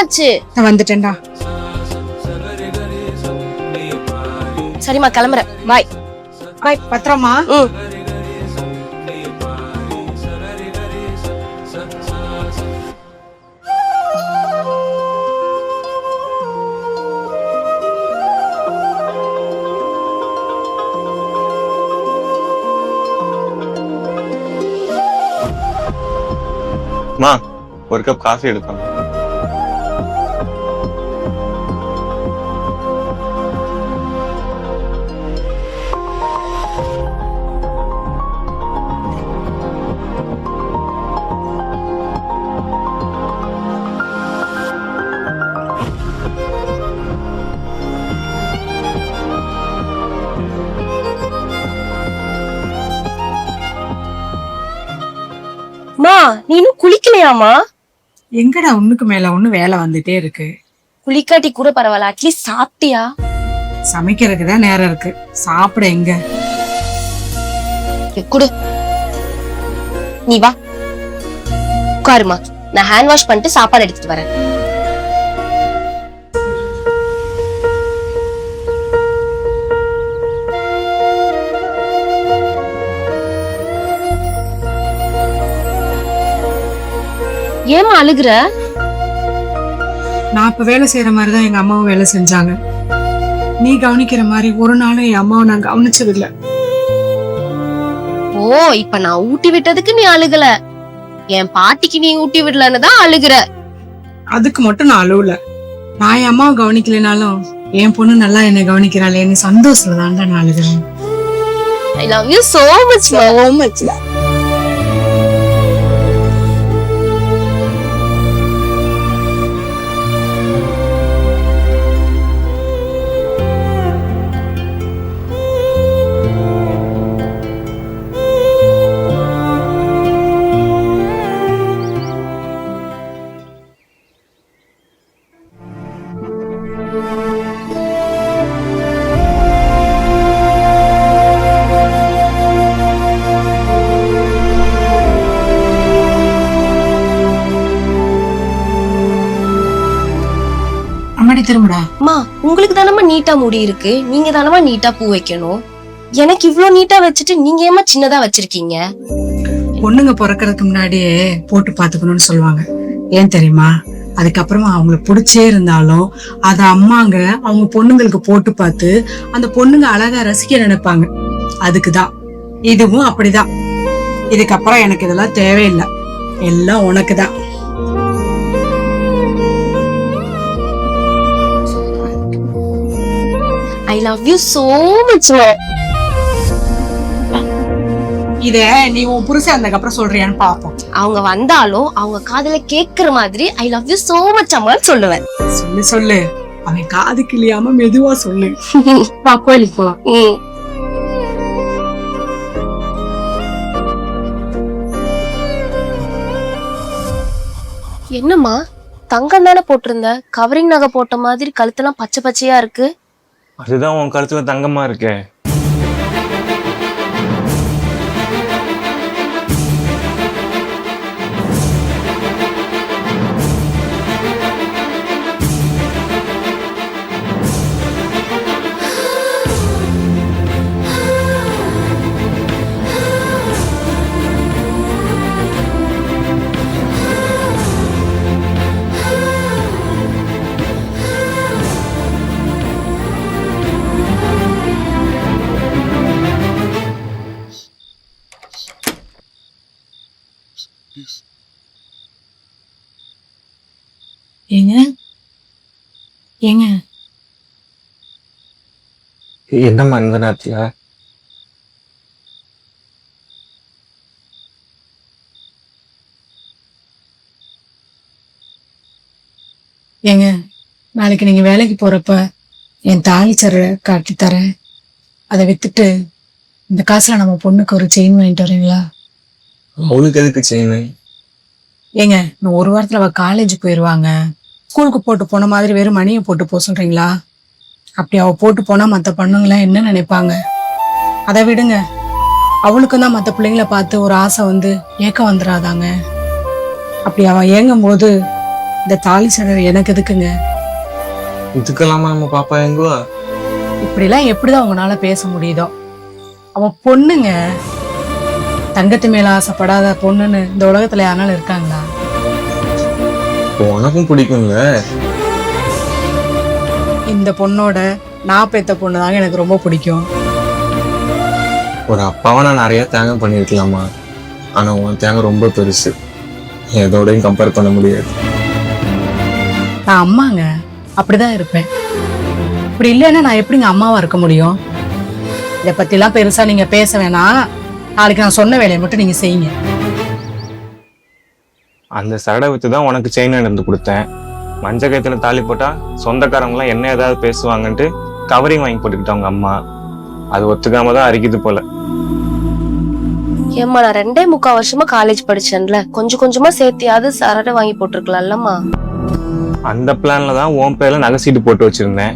ஆச்சு? நான் வந்துட்டேன்டா. சரிம்மா கிளம்புறேன். பாய் பாய், பத்திரமா. மா, ஒரு கப் காஃபி எடுப்பாங்க. மா, நீ இன்னும் குளிக்கலையாமா? எங்கடா ஒண்ணுக்கு மேல ஒண்ணு வேலை வந்துட்டே இருக்கு. குளிக்காட்டி கூட பரவாயில்ல, அட்லீஸ்ட் சாப்பிட்டியா? சமைக்கிறதுக்கு தான் நேரம் இருக்கு, சாப்பிட எங்க? குடு. நீ வா உட்காருமா, நான் ஹேண்ட் வாஷ் பண்ணிட்டு சாப்பாடு எடுத்துட்டு வரேன். ஏமா அழுகுற? நான் இப்ப வேலை செய்யற மாதிரிதான் எங்க அம்மாவும் வேலை செஞ்சாங்க. நீ கவனிக்கிற மாதிரி ஒரு நாளும் என் அம்மாவை நான் கவனிச்சது இல்ல. ஓ, இப்ப நான் ஊட்டி விட்டதுக்கு நீ அழுகல, என் பாட்டிக்கு நீ ஊட்டி விடலன்னு தான் அழுகுற. அதுக்கு மட்டும் நான் அழுவல. நான் என் அம்மாவை கவனிக்கலனாலும் என் பொண்ணு நல்லா என்னை கவனிக்கிறாளேன்னு சந்தோஷத்துல தான்டா நான் அழுகிறேன். I love you so much. So much. திரும்படா. அம்மா, உங்களுக்கு தானமா நீட்டா முடி இருக்கு, நீங்க தானமா நீட்டா பூ வைக்கணும். எனக்கு இவ்ளோ நீட்டா வச்சுட்டு நீங்க ஏமா சின்னதா வச்சிருக்கீங்க? பொண்ணுங்க பிறக்கிறதுக்கு முன்னாடியே போட்டு பாத்துக்கணும்னு சொல்லுவாங்க. ஏன் தெரியுமா? அதுக்கப்புறமா அவங்களுக்கு பிடிச்சே இருந்தாலும் அத அம்மாங்க அவங்க பொண்ணுங்களுக்கு போட்டு பார்த்து அந்த பொண்ணுங்க அழகா ரசிக்க நினைப்பாங்க. அதுக்குதான். இதுவும் அப்படிதான். இதுக்கப்புறம் எனக்கு இதெல்லாம் தேவையில்லை, எல்லாம் உனக்குதான். I love you so much. இத நீ உன் புருஷன் வந்ததுக்கப்புறம் சொல்றியான்னு பாப்போம். அவங்க வந்தாலும் அவங்க காதுல கேக்குற மாதிரி I love you so much அம்மான்னு சொல்லுவேன். சொல்லு சொல்லு, அவன் காது கிளியாம மெதுவா சொல்லு. வா கோயிலுக்கு போலாம். என்னம்மா, தங்கம் தானே போட்டிருந்த, கவரிங் நகை போட்ட மாதிரி கழுத்தெல்லாம் பச்சை பச்சையா இருக்கு. அதுதான் உன் கழுத்துல தங்கமா இருக்கே. ஏங்க ஏங்க, என்னம்மா இந்த நேரத்துல? ஏங்க, நாளைக்கு நீங்க வேலைக்கு போறப்ப என் தாலி சரை காட்டி தரேன். அதை வித்துட்டு இந்த காசுல நம்ம பொண்ணுக்கு ஒரு செயின் வாங்கிட்டு வரீங்களா? அவளுக்கு எதுக்கு செயின்? ஏங்க, இன்னும் ஒரு வாரத்துல அவ காலேஜ் போயிருவாங்க. ஸ்கூலுக்கு போட்டு போன மாதிரி வெறும் மணியை போட்டு போக சொல்றீங்களா? அப்படி அவ போட்டு போனா மத்த பொண்ணுங்களாம் என்ன நினைப்பாங்க? அதை விடுங்க. அவளுக்கும் தான் மத்த பிள்ளைங்களை பார்த்து ஒரு ஆசை வந்து ஏக்கம் வந்துடாதாங்க. அப்படி அவ ஏங்கும் போது இந்த தாலி சடர் எனக்கு எதுக்குங்க? இதுக்கெல்லாமா நம்ம பாப்பா எங்குவா? இப்படிலாம் எப்படிதான் உங்களால பேச முடியுதோ? அவன் பொண்ணுங்க. தங்கத்து மேல ஆசைப்படாத பொண்ணுன்னு இந்த உலகத்துல யாருனாலும் இருக்காங்களா? உனக்கும் பிடிக்கும்ல? இந்த பொண்ணோட நான் பெத்த பொண்ணு தாங்க எனக்கு ரொம்ப பிடிக்கும். ஒரு அப்பாவை நான் நிறைய தியாகம் பண்ணியிருக்கலாமா, ஆனா உன் தியாகம் ரொம்ப பெருசு, எதோடையும் கம்பேர் பண்ண முடியாது. நான் அம்மாங்க, அப்படிதான் இருப்பேன். இப்படி இல்லைன்னா நான் எப்படிங்க அம்மாவா இருக்க முடியும்? இதை பத்திலாம் பெருசா நீங்க பேச வேணாம். நாளைக்கு நான் சொன்ன வேலையை மட்டும் நீங்க செய்யுங்க. அந்த சரடை வச்சு தான் உனக்கு செயின் எடுத்து கொடுத்தேன். மஞ்ச கயத்துல தாலி போட்டா சொந்தக்காரங்களாம் என்ன ஏதாவது பேசுவாங்கன்ட்டு கவரிங் வாங்கி போட்டுக்கிட்டவங்க அம்மா. அது ஒத்துக்காம தான் அரிக்குது போல. ஏம்மா நான் 2.25 வருஷமா காலேஜ் படிச்சேன்ல, கொஞ்சம் கொஞ்சமா சேர்த்தியாவது சரடை வாங்கி போட்டிருக்கலாம்லம்மா. அந்த பிளான்ல தான் உன் பேர்ல நகை சீட்டு போட்டு வச்சிருந்தேன்.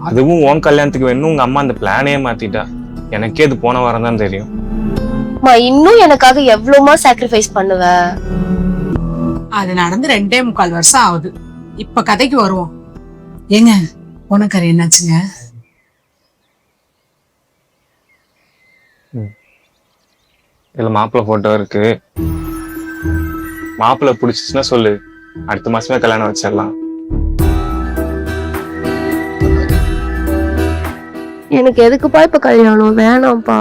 அதுவும் உன் கல்யாணத்துக்கு வேணும் உங்க அம்மா அந்த பிளானே மாத்திட்டா. எனக்கே அது போன வாரம் தான் தெரியும். இன்னும் எனக்காக எவ்வளவுமா சாக்ரிஃபைஸ் பண்ணுவ? அது நடந்து 2.25 வருஷம் ஆகுது. இப்ப கதைக்கு வருவோம். ஏங்க உனக்கறி என்னாச்சுங்க? இதுல மாப்பிள்ளை போட்டோ இருக்கு. மாப்பிள்ளை பிடிச்சிச்சுன்னா சொல்லு, அடுத்த மாசமே கல்யாணம் வச்சிடலாம். எனக்கு எதுக்குப்பா இப்ப கல்யாணம்? வேணாம்ப்பா.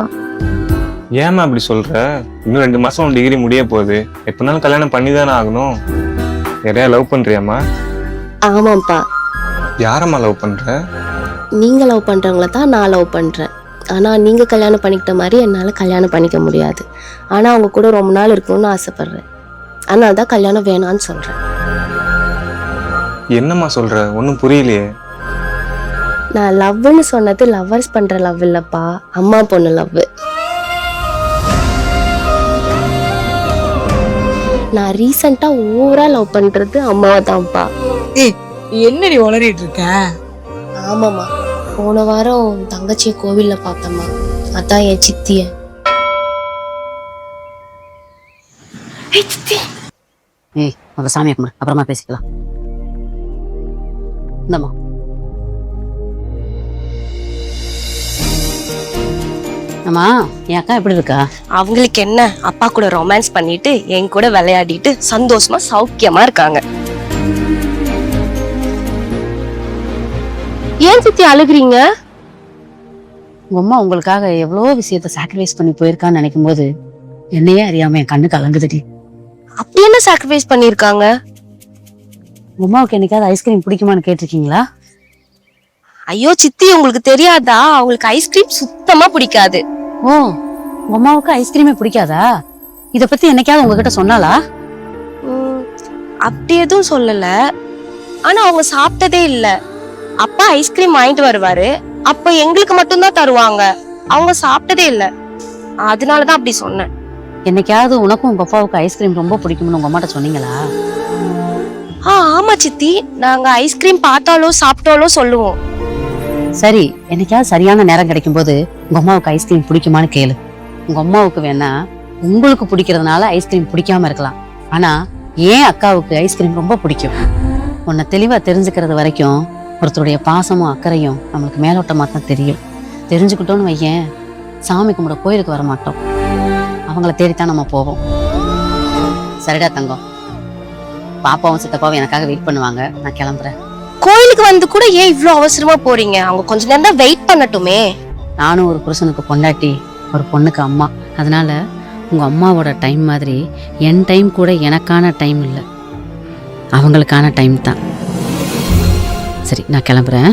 ஏமா அப்படி சொல்ற? இன்னும் 2 மாசம் உன் டிகிரி முடிய போகுது. எப்பனாலும் கல்யாணம் பண்ணிதானே ஆகணும். நிறைய லவ் பண்றியாமா? ஆமாப்பா. யாரம்மா லவ் பண்ற? நீங்க லவ் பண்றவங்கள தான் நான் லவ் பண்றேன். ஆனா நீங்க கல்யாணம் பண்ணிக்கிட்ட மாதிரி என்னால கல்யாணம் பண்ணிக்க முடியாது. ஆனா அவங்க கூட ரொம்ப நாள் இருக்கணும்னு ஆசைப்படுறேன். அதனாலதான் கல்யாணம் வேணான்னு சொல்றேன். என்னம்மா சொல்ற? ஒன்னும் புரியலையே. நான் லவ்னு சொன்னது லவ்வர்ஸ் பண்ற லவ் இல்லப்பா, அம்மா பொண்ணு லவ். நான் ரீசெண்டா ஓவரா லவ் பண்றது அம்மாவை தான்ப்பா. என்னடி உளறிட்டு இருக்க? ஆமாமா, போன வாரம் தங்கச்சிய கோவில்ல பார்த்தம்மா. அதான் என் சித்திய. ஏய் உங்க சாமியை கும்பிடு, அப்புறமா பேசிக்கலாம். இந்தம்மா. அம்மா என் அக்கா எப்படி இருக்கா? அவங்களுக்கு என்ன, அப்பா கூட ரொமான்ஸ் பண்ணிட்டு என் கூட விளையாடிட்டு சந்தோஷமா சௌக்கியமா இருக்காங்க. ஏன் சித்தி அழுகுறீங்க? உங்க அம்மா உங்களுக்காக எவ்வளவோ விஷயத்த சாக்ரிஃபைஸ் பண்ணி போயிருக்கான்னு நினைக்கும் போது என்னையே அறியாம என் கண்ணு கலங்குதுடி. அப்படி என்ன சாக்ரிஃபைஸ் பண்ணிருக்காங்க? உங்க அம்மாவுக்கு என்னைக்காவது ஐஸ்கிரீம் பிடிக்குமான்னு கேட்டிருக்கீங்களா? ஐயோ சித்தி, உங்களுக்கு தெரியாதா? அவங்களுக்கு ஐஸ்கிரீம் சுத்தமா பிடிக்காது. ஓ, உங்க அம்மாவுக்கு ஐஸ்கிரீமே பிடிக்காதா? இத பத்தி என்னைக்காவது உங்ககிட்ட சொன்னாலா? அப்படி எதுவும் சொல்லல. ஆனா அவங்க சாப்பிட்டதே இல்ல. அப்பா ஐஸ்கிரீம் வாங்கிட்டு வருவாரு, அப்ப எங்களுக்கு மட்டும்தான் தருவாங்க. அவங்க சாப்பிட்டதே இல்ல. அதனாலதான் அப்படி சொன்னேன். என்னைக்காவது உனக்கும் உங்க அப்பாவுக்கு ஐஸ்கிரீம் ரொம்ப பிடிக்கும்னு உங்க அம்மாட்ட சொன்னீங்களா? ஆமா சித்தி, நாங்க ஐஸ்கிரீம் பார்த்தாலோ சாப்பிட்டாலோ சொல்லுவோம். சரி, என்னைக்காவது சரியான நேரம் கிடைக்கும் போது உங்க அம்மாவுக்கு ஐஸ்கிரீம் பிடிக்குமான்னு கேளு. உங்க அம்மாவுக்கு வேணா உங்களுக்கு பிடிக்கிறதுனால ஐஸ்கிரீம் பிடிக்காம இருக்கலாம், ஆனா ஏன் அக்காவுக்கு ஐஸ்கிரீம் ரொம்ப பிடிக்கும். உன்னை தெளிவா தெரிஞ்சுக்கிறது வரைக்கும் ஒருத்தருடைய பாசமும் அக்கறையும் நம்மளுக்கு மேலோட்டமா தான் தெரியும். தெரிஞ்சுக்கிட்டோன்னு வையேன், சாமி கும்பிட கோயிலுக்கு வர மாட்டோம், அவங்கள தேடித்தான் நம்ம போவோம். சரிடா தங்கம், பாப்பாவும் சித்தப்பாவும் எனக்காக வெயிட் பண்ணுவாங்க, நான் கிளம்புறேன். கோயிலுக்கு வந்து கூட ஏன் இவ்வளவு அவசரமா போறீங்க? அவங்க கொஞ்ச நேரம் தான் வெயிட் பண்ணட்டுமே. நானும் ஒரு புருஷனுக்கு பொண்டாட்டி, ஒரு பொண்ணுக்கு அம்மா. அதனால உங்க அம்மாவோட டைம் மாதிரி என் டைம் கூட எனக்கான டைம் இல்லை, அவங்களுக்கான டைம் தான். சரி, நான் கிளம்புறேன்.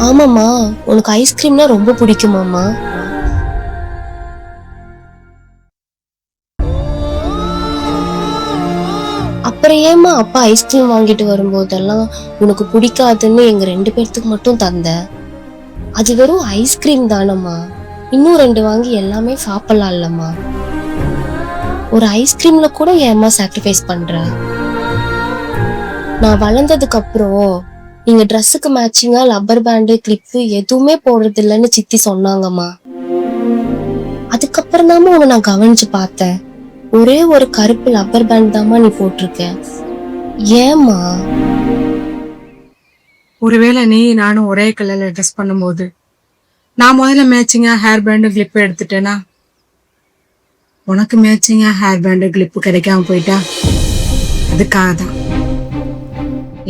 ஆமாம்மா, உனக்கு ஐஸ்கிரீம்னா ரொம்ப பிடிக்குமாம்மா? அப்புறம் ஏமா அப்பா ஐஸ்கிரீம் வாங்கிட்டு வரும்போதெல்லாம் உனக்கு பிடிக்காதுன்னு எங்க 2 பேர்த்துக்கு மட்டும் தந்த? அது வெறும் ஐஸ்கிரீம் தானம்மா, இன்னும் 2 வாங்கி எல்லாமே சாப்பிடலாம்லம்மா. ஒரு ஐஸ்கிரீம்ல கூட ஏமா சாக்ரிஃபைஸ் பண்ற? நான் வளர்ந்ததுக்கு அப்புறம் நீங்க ட்ரெஸ்ஸுக்கு மேட்சிங்கா லப்பர் பேண்டு கிளிப்பு எதுவுமே போடுறது இல்லைன்னு சித்தி சொன்னாங்கம்மா. அதுக்கப்புறம் தாமா உன்னை நான் கவனிச்சு பார்த்தேன். ஒரே ஒரு கருப்பு லப்பர் பேண்ட் தாமா நீ போட்டிருக்க. ஏமா? ஒருவேளை நீ நானும் ஒரே கலர்ல ட்ரெஸ் பண்ணும்போது நான் முதல்ல மேட்சிங்கா ஹேர் பேண்டு கிளிப் எடுத்துட்டேனா, உனக்கு மேட்சிங்கா ஹேர் பேண்டு கிளிப்பு கிடைக்காம போயிட்டா? அதுக்காக தான்.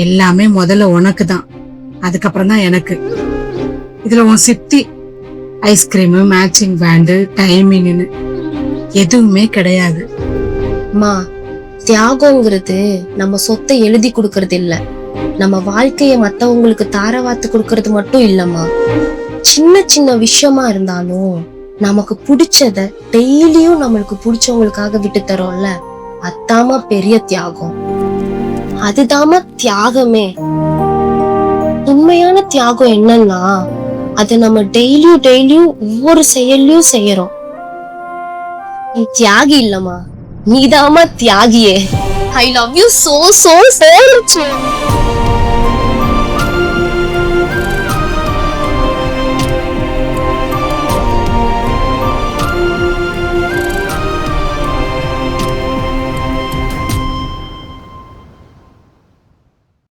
எல்லாமே முதல்ல உனக்கு தான், அதுக்கப்புறம் தான் எனக்கு. இதுல உன் சித்தி ஐஸ்கிரீமு, மேட்சிங் பேண்டு, டைமிங்னு எதுவுமே கிடையாது. மா, தியாகங்கிறது நம்ம சொத்தை எழுதி கொடுக்கறது இல்ல, நம்ம வாழ்க்கைய மத்தவங்களுக்கு தாரவாத்து கொடுக்கறது மட்டும் இல்லம்மா. சின்ன சின்ன விஷயமா இருந்தாலும் நமக்கு பிடிச்சத டெய்லியும் நம்மளுக்கு பிடிச்சவங்களுக்காக விட்டு தரோம்ல, அதாமா பெரிய தியாகம். அதுதாமா தியாகமே. உண்மையான தியாகம் என்னன்னா, அதை நம்ம டெய்லியும் ஒவ்வொரு செயல்லையும் செய்யறோம். நீ தியாகி இல்லம்மா, நீதாமா தியாகியே. I love you so much.